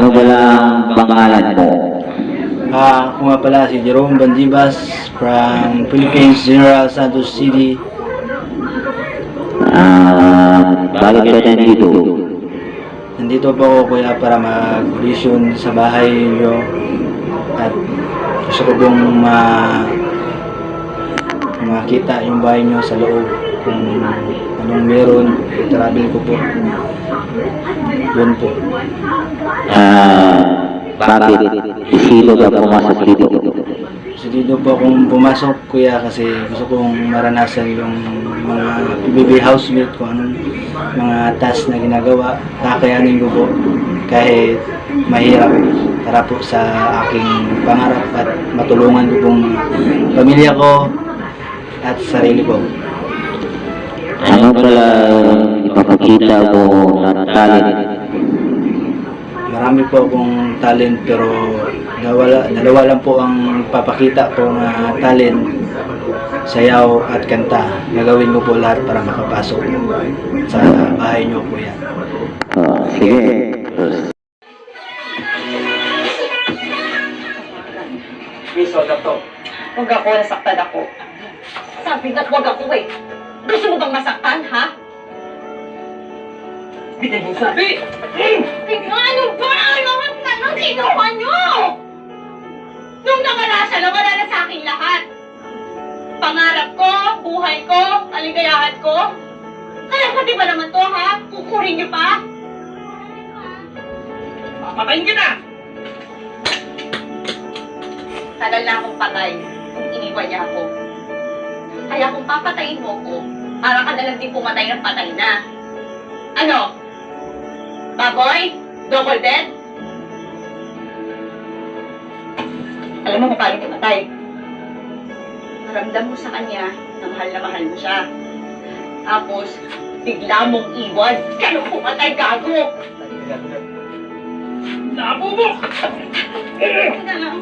Ano ba lang pangalan mo? Ako nga pala si Jerome Bandibas from Philippines, General Santos City. Bakit ka nandito? Nandito po ako kuya para mag-audition sa bahay niyo at gusto ko pong makita yung bahay niyo sa loob kung anong meron. I-travel ko po. Yun po. Bakit? Sino ka pumasok dito? So dito po akong pumasok kuya kasi gusto kong maranasan yung mga PBB housemate ko, anong mga task na ginagawa, kakayanin ko po kahit mahirap para po sa aking pangarap at matulungan ko pong pamilya ko at sarili ko. Ano pala ipapakita mo na talent? Marami po akong talent pero dalawa lang po ang papakita ko na talent, sayaw at kanta. Gagawin ko po lahat para makapasok sa bahay niyo kuya. Sige. Miso na to. Huwag ako, nasaktan ako. Sabi na't huwag ako eh. Gusto mo bang masaktan, ha? Bitin mo sabi! Ano ba? Anong ginawa niyo? Nung nawala siya, nawala na sa akin lahat. Pangarap ko, buhay ko, kaligayahan ko. Kaya pati ba naman to, ha? Kukurin niyo pa? Papatayin kita! Tagal na akong patay kung iniwan niya ako. Kaya kung papatayin mo ko, para ka na lang din pumatay ng patay na. Ano? Baboy? Double dead? Alam mo kung paano pumatay? Maramdam mo sa kanya na mahal mo siya. Tapos, bigla mong iwan. Kaya pumatay, gago! Labo mo! Ano na lang?